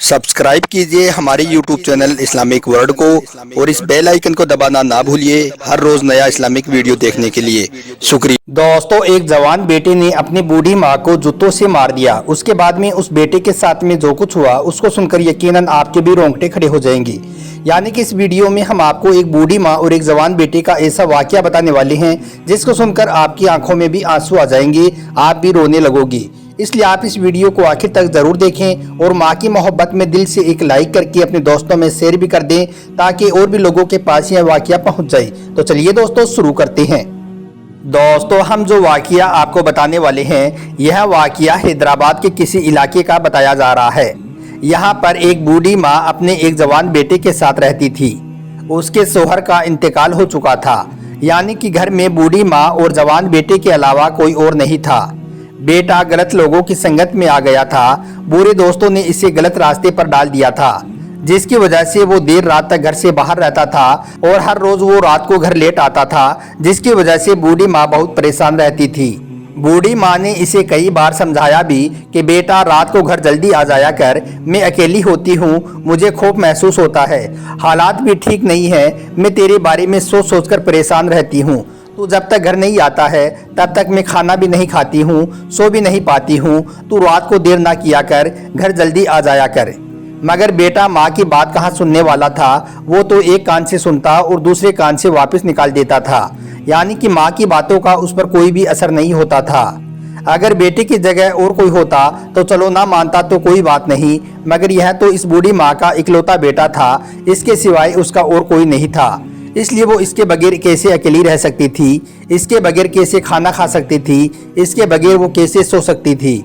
Subscribe कीजिए हमारे YouTube channel Islamic world को और इस बेल आइकन को दबाना ना भूलिए हर रोज नया इस्लामिक वीडियो देखने के लिए। शुक्रिया। दोस्तों, एक जवान बेटे ने अपनी बूढ़ी माँ को जूतों से मार दिया। उसके बाद में उस बेटे के साथ में जो कुछ हुआ उसको सुनकर यकीनन आपके भी रोंगटे खड़े हो जाएंगे। यानी कि इस वीडियो में हम आपको एक बूढ़ी माँ और एक जवान बेटे का ऐसा वाकया बताने वाले हैं जिसको सुनकर आपकी आंखों में भी आंसू आ जाएंगे, आप भी रोने लगोगी। इसलिए आप इस वीडियो को आखिर तक जरूर देखें और माँ की मोहब्बत में दिल से एक लाइक करके अपने दोस्तों में शेयर भी कर दें ताकि और भी लोगों के पास यह वाकया पहुँच जाए। तो चलिए दोस्तों शुरू करते हैं। दोस्तों, हम जो वाकया आपको बताने वाले हैं यह वाकया हैदराबाद के किसी इलाके का बताया जा रहा है। यहाँ पर एक बूढ़ी माँ अपने एक जवान बेटे के साथ रहती थी। उसके शौहर का इंतकाल हो चुका था, यानी कि घर में बूढ़ी माँ और जवान बेटे के अलावा कोई और नहीं था। बेटा गलत लोगों की संगत में आ गया था। बुरे दोस्तों ने इसे गलत रास्ते पर डाल दिया था, जिसकी वजह से वो देर रात तक घर से बाहर रहता था और हर रोज वो रात को घर लेट आता था, जिसकी वजह से बूढ़ी माँ बहुत परेशान रहती थी। बूढ़ी माँ ने इसे कई बार समझाया भी कि बेटा रात को घर जल्दी आ जाया कर, मैं अकेली होती हूँ, मुझे खौफ महसूस होता है, हालात भी ठीक नहीं है, मैं तेरे बारे में सोच सोचकर परेशान रहती हूँ। तू जब तक घर नहीं आता है तब तक मैं खाना भी नहीं खाती हूँ, सो भी नहीं पाती हूँ। तू रात को देर ना किया कर, घर जल्दी आ जाया कर। मगर बेटा माँ की बात कहाँ सुनने वाला था। वो तो एक कान से सुनता और दूसरे कान से वापस निकाल देता था, यानी कि माँ की बातों का उस पर कोई भी असर नहीं होता था। अगर बेटे की जगह और कोई होता तो चलो ना मानता तो कोई बात नहीं, मगर यह तो इस बूढ़ी माँ का इकलौता बेटा था, इसके सिवाय उसका और कोई नहीं था। इसलिए वो इसके बगैर कैसे अकेली रह सकती थी, इसके बगैर कैसे खाना खा सकती थी, इसके बगैर वो कैसे सो सकती थी।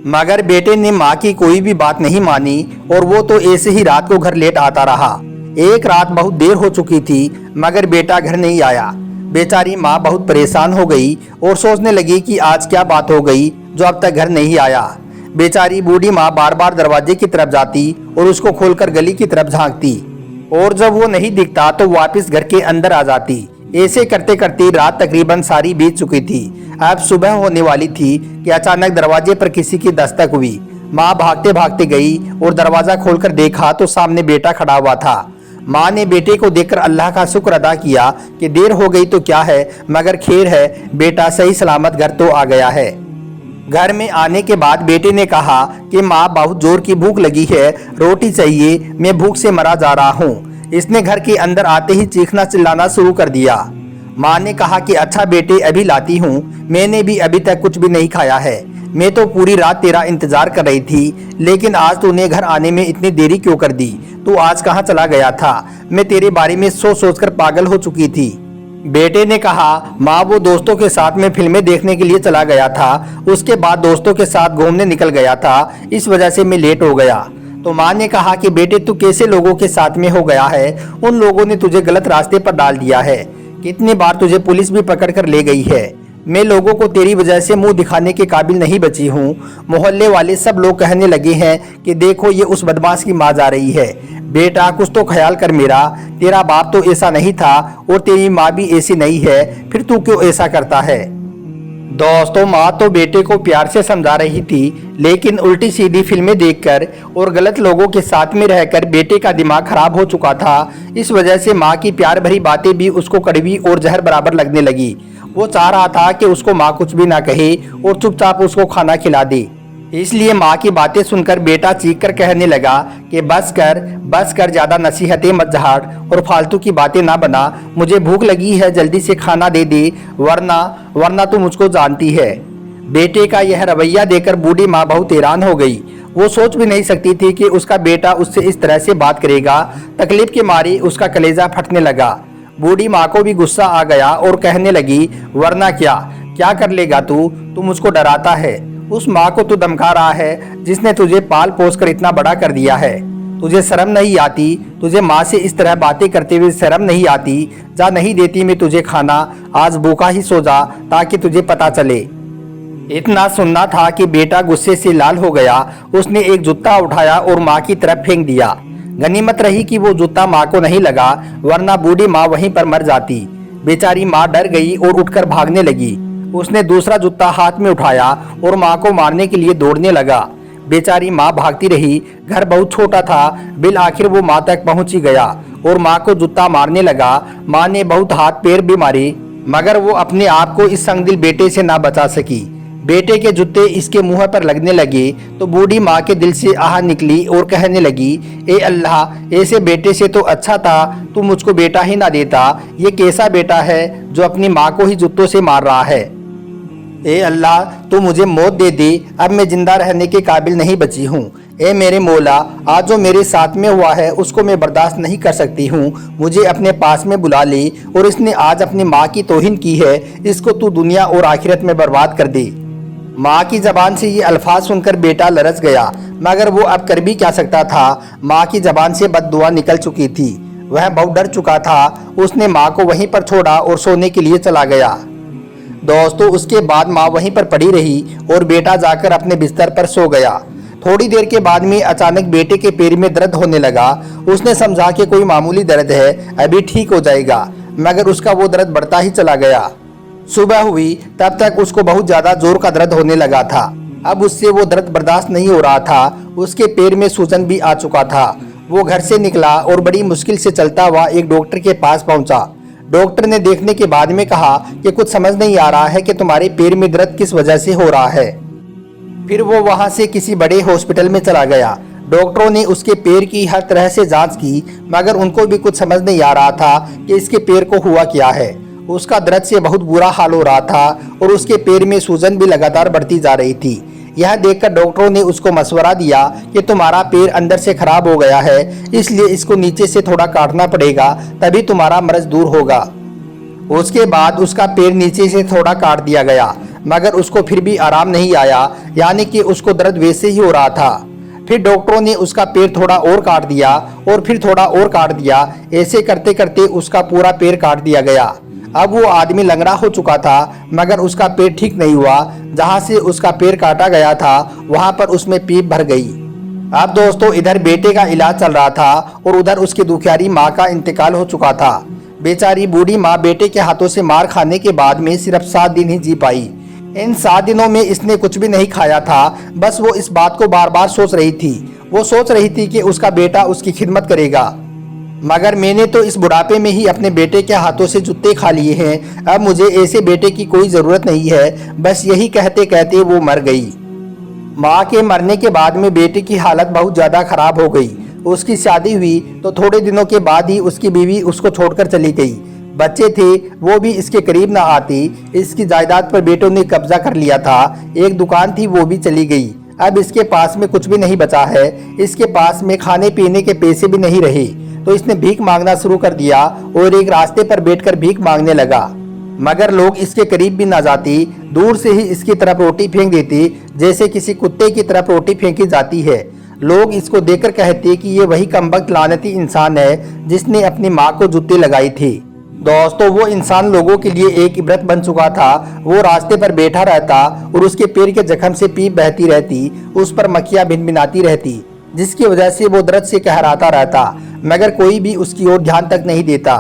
मगर बेटे ने माँ की कोई भी बात नहीं मानी और वो तो ऐसे ही रात को घर लेट आता रहा। एक रात बहुत देर हो चुकी थी मगर बेटा घर नहीं आया। बेचारी माँ बहुत परेशान हो गई और सोचने लगी कि आज क्या बात हो गई जो अब तक घर नहीं आया। बेचारी बूढ़ी माँ बार बार दरवाजे की तरफ जाती और उसको खोलकर गली की तरफ झांकती और जब वो नहीं दिखता तो वापस घर के अंदर आ जाती। ऐसे करते करते रात तकरीबन सारी बीत चुकी थी। अब सुबह होने वाली थी कि अचानक दरवाजे पर किसी की दस्तक हुई। माँ भागते भागते गई और दरवाजा खोलकर देखा तो सामने बेटा खड़ा हुआ था। माँ ने बेटे को देखकर अल्लाह का शुक्र अदा किया कि देर हो गई तो क्या है, मगर खैर है, बेटा सही सलामत घर तो आ गया है। घर में आने के बाद बेटे ने कहा कि माँ बहुत जोर की भूख लगी है, रोटी चाहिए, मैं भूख से मरा जा रहा हूँ। इसने घर के अंदर आते ही चीखना चिल्लाना शुरू कर दिया। माँ ने कहा कि अच्छा बेटे अभी लाती हूँ, मैंने भी अभी तक कुछ भी नहीं खाया है, मैं तो पूरी रात तेरा इंतजार कर रही थी, लेकिन आज तूने घर आने में इतनी देरी क्यों कर दी? तू आज कहाँ चला गया था? मैं तेरे बारे में सोच सोचकर पागल हो चुकी थी। बेटे ने कहा माँ वो दोस्तों के साथ में फिल्में देखने के लिए चला गया था, उसके बाद दोस्तों के साथ घूमने निकल गया था, इस वजह से मैं लेट हो गया। तो माँ ने कहा कि बेटे तू कैसे लोगों के साथ में हो गया है? उन लोगों ने तुझे गलत रास्ते पर डाल दिया है, कितनी बार तुझे पुलिस भी पकड़ कर ले गई है। मैं लोगों को तेरी वजह से मुंह दिखाने के काबिल नहीं बची हूँ। मोहल्ले वाले सब लोग कहने लगे हैं कि देखो ये उस बदमाश की माँ जा रही है। बेटा कुछ तो ख्याल कर मेरा, तेरा बाप तो ऐसा नहीं था और तेरी माँ भी ऐसी नहीं है, फिर तू क्यों ऐसा करता है? दोस्तों, माँ तो बेटे को प्यार से समझा रही थी, लेकिन उल्टी सीधी फिल्में देखकर और गलत लोगों के साथ में रहकर बेटे का दिमाग खराब हो चुका था। इस वजह से माँ की प्यार भरी बातें भी उसको कड़वी और जहर बराबर लगने लगी। वो चाह रहा था कि उसको माँ कुछ भी ना कहे और चुपचाप उसको खाना खिला दे। इसलिए माँ की बातें सुनकर बेटा चीखकर कहने लगा कि बस कर, ज्यादा नसीहतें मत झाड़ और फालतू की बातें ना बना, मुझे भूख लगी है, जल्दी से खाना दे दे, वरना तू मुझको जानती है। बेटे का यह रवैया देखकर बूढ़ी माँ बहुत हैरान हो गई। वो सोच भी नहीं सकती थी कि उसका बेटा उससे इस तरह से बात करेगा। तकलीफ के मारे उसका कलेजा फटने लगा। बूढ़ी माँ को भी गुस्सा आ गया और कहने लगी वरना क्या कर लेगा तू मुझको डराता है। उस माँ को तू धमका रहा है जिसने तुझे पाल पोस कर इतना बड़ा कर दिया है। तुझे शर्म नहीं आती? तुझे माँ से इस तरह बातें करते हुए शर्म नहीं आती? जा नहीं देती मैं तुझे खाना, आज भूखा ही सो जा ताकि तुझे पता चले। इतना सुनना था कि बेटा गुस्से से लाल हो गया। उसने एक जूता उठाया और माँ की तरफ फेंक दिया। गनीमत रही कि वो जूता माँ को नहीं लगा, वरना बूढ़ी माँ वहीं पर मर जाती। बेचारी माँ डर गई और उठकर भागने लगी। उसने दूसरा जूता हाथ में उठाया और माँ को मारने के लिए दौड़ने लगा। बेचारी माँ भागती रही। घर बहुत छोटा था, बिल आखिर वो माँ तक पहुंच ही गया और माँ को जूता मारने लगा। माँ ने बहुत हाथ पैर भी मारे, मगर वो अपने आप को इस संगदिल बेटे से ना बचा सकी। बेटे के जूते इसके मुंह पर लगने लगे तो बूढ़ी माँ के दिल से आह निकली और कहने लगी, ए अल्लाह, ऐसे बेटे से तो अच्छा था तू मुझको बेटा ही ना देता। ये कैसा बेटा है जो अपनी माँ को ही जूतों से मार रहा है। ए अल्लाह, तू मुझे मौत दे दे, अब मैं जिंदा रहने के काबिल नहीं बची हूँ। ए मेरे मौला, आज जो मेरे साथ में हुआ है उसको मैं बर्दाश्त नहीं कर सकती हूँ। मुझे अपने पास में बुला ले, और इसने आज अपनी माँ की तौहीन की है, इसको तू दुनिया और आखिरत में बर्बाद कर दे। माँ की जबान से ये अल्फाज सुनकर बेटा लरज गया, मगर वो अब कर भी क्या सकता था। माँ की जबान से बद्दुआ निकल चुकी थी। वह बहुत डर चुका था। उसने माँ को वहीं पर छोड़ा और सोने के लिए चला गया। दोस्तों, उसके बाद माँ वहीं पर पड़ी रही और बेटा जाकर अपने बिस्तर पर सो गया। थोड़ी देर के बाद में अचानक बेटे के पैर में दर्द होने लगा। उसने समझा कि कोई मामूली दर्द है, अभी ठीक हो जाएगा, मगर उसका वो दर्द बढ़ता ही चला गया। सुबह हुई तब तक उसको बहुत ज्यादा जोर का दर्द होने लगा था। अब उससे वो दर्द बर्दाश्त नहीं हो रहा था। उसके पैर में सूजन भी आ चुका था। वो घर से निकला और बड़ी मुश्किल से चलता हुआ एक डॉक्टर के पास पहुंचा। डॉक्टर ने देखने के बाद में कहा कि कुछ समझ नहीं आ रहा है कि तुम्हारे पैर में दर्द किस वजह से हो रहा है। फिर वो वहां से किसी बड़े हॉस्पिटल में चला गया। डॉक्टरों ने उसके पैर की हर तरह से जांच की, मगर उनको भी कुछ समझ नहीं आ रहा था कि इसके पैर को हुआ क्या है। उसका दर्द से बहुत बुरा हाल हो रहा था और उसके पैर में सूजन भी लगातार बढ़ती जा रही थी। यह देखकर डॉक्टरों ने उसको मशवरा दिया कि तुम्हारा पैर अंदर से खराब हो गया है, इसलिए इसको नीचे से थोड़ा काटना पड़ेगा, तभी तुम्हारा मर्ज दूर होगा। उसके बाद उसका पैर नीचे से थोड़ा काट दिया गया, मगर उसको फिर भी आराम नहीं आया, यानी कि उसको दर्द वैसे ही हो रहा था। फिर डॉक्टरों ने उसका पैर थोड़ा और काट दिया और फिर थोड़ा और काट दिया। ऐसे करते करते उसका पूरा पैर काट दिया गया। अब वो आदमी लंगड़ा हो चुका था, मगर उसका पैर ठीक नहीं हुआ। जहां से उसका पैर काटा गया था वहां पर उसमें पीप भर गई। अब दोस्तों, इधर बेटे का इलाज चल रहा था और उधर उसकी दुखियारी माँ का इंतकाल हो चुका था। बेचारी बूढ़ी माँ बेटे के हाथों से मार खाने के बाद में सिर्फ 7 दिन ही जी पाई। इन 7 दिनों में इसने कुछ भी नहीं खाया था। बस वो इस बात को बार बार सोच रही थी। वो सोच रही थी कि उसका बेटा उसकी खिदमत करेगा। मगर मैंने तो इस बुढ़ापे में ही अपने बेटे के हाथों से जूते खा लिए हैं, अब मुझे ऐसे बेटे की कोई ज़रूरत नहीं है। बस यही कहते कहते वो मर गई। माँ के मरने के बाद में बेटे की हालत बहुत ज़्यादा खराब हो गई। उसकी शादी हुई तो थोड़े दिनों के बाद ही उसकी बीवी उसको छोड़कर चली गई। बच्चे थे, वो भी इसके करीब ना आती। इसकी जायदाद पर बेटों ने कब्जा कर लिया था। एक दुकान थी, वो भी चली गई। अब इसके पास में कुछ भी नहीं बचा है। इसके पास में खाने पीने के पैसे भी नहीं रहे, तो इसने भीख मांगना शुरू कर दिया और एक रास्ते पर बैठकर भीख मांगने लगा। मगर लोग इसके करीब भी ना जाती, दूर से ही इसकी तरफ रोटी फेंक देती, जैसे किसी कुत्ते की तरफ रोटी फेंकी जाती है। लोग इसको देखकर कहते कि ये वही कमबख्त लानती इंसान है जिसने अपनी माँ को जूते लगाई थी। दोस्तों, वो इंसान लोगों के लिए एक इबरत बन चुका था। वो रास्ते पर बैठा रहता और उसके पैर के जख्म से पीप बहती रहती, उस पर मक्खियाँ भिनभिनाती रहती, जिसकी वजह से वो दर्द से कहराता रहता, मगर कोई भी उसकी ओर ध्यान तक नहीं देता।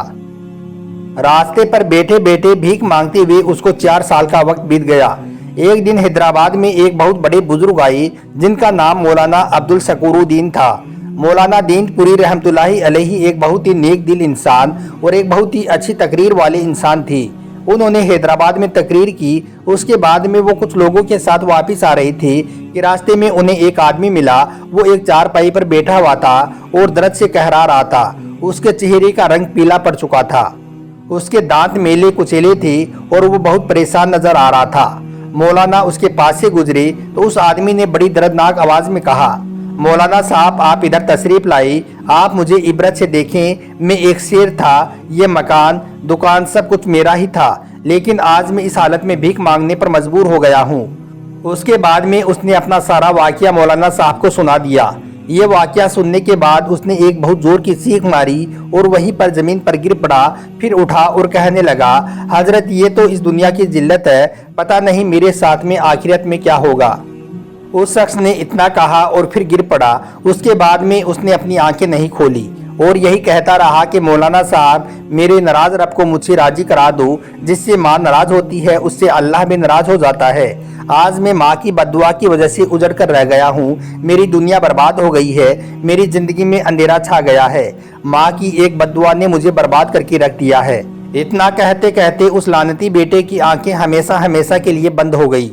रास्ते पर बैठे बैठे भीख मांगते हुए उसको 4 साल का वक्त बीत गया। एक दिन हैदराबाद में एक बहुत बड़े बुजुर्ग आए, जिनका नाम मौलाना अब्दुल शकूरुद्दीन था। मौलाना दीनपुरी रहमतुल्लाहि अलैहि एक बहुत ही नेक दिल इंसान और एक बहुत ही अच्छी तकरीर वाले इंसान थे। उन्होंने हैदराबाद में तकरीर की। उसके बाद में वो कुछ लोगों के साथ वापस आ रही थी कि रास्ते में उन्हें एक आदमी मिला। वो एक चारपाई पर बैठा हुआ था और दर्द से कहरा रहा था। उसके चेहरे का रंग पीला पड़ चुका था, उसके दांत मेले कुचेले थे और वो बहुत परेशान नजर आ रहा था। मौलाना उसके पास से गुजरे तो उस आदमी ने बड़ी दर्दनाक आवाज में कहा, मौलाना साहब, आप इधर तशरीफ लाई, आप मुझे इबरत से देखें। मैं एक शेर था, ये मकान दुकान सब कुछ मेरा ही था, लेकिन आज मैं इस हालत में भीख मांगने पर मजबूर हो गया हूँ। उसके बाद में उसने अपना सारा वाकया मौलाना साहब को सुना दिया। ये वाकया सुनने के बाद उसने एक बहुत जोर की चीख मारी और वहीं पर जमीन पर गिर पड़ा। फिर उठा और कहने लगा, हजरत, ये तो इस दुनिया की जिल्लत है, पता नहीं मेरे साथ में आखिरत में क्या होगा। उस शख्स ने इतना कहा और फिर गिर पड़ा। उसके बाद में उसने अपनी आंखें नहीं खोली और यही कहता रहा कि मौलाना साहब, मेरे नाराज रब को मुझसे राजी करा दो। जिससे माँ नाराज होती है उससे अल्लाह भी नाराज हो जाता है। आज मैं माँ की बद्दुआ की वजह से उजड़ कर रह गया हूँ। मेरी दुनिया बर्बाद हो गई है। मेरी जिंदगी में अंधेरा छा गया है। माँ की एक बद्दुआ ने मुझे बर्बाद करके रख दिया है। इतना कहते कहते उस लानती बेटे की आंखें हमेशा हमेशा के लिए बंद हो गई।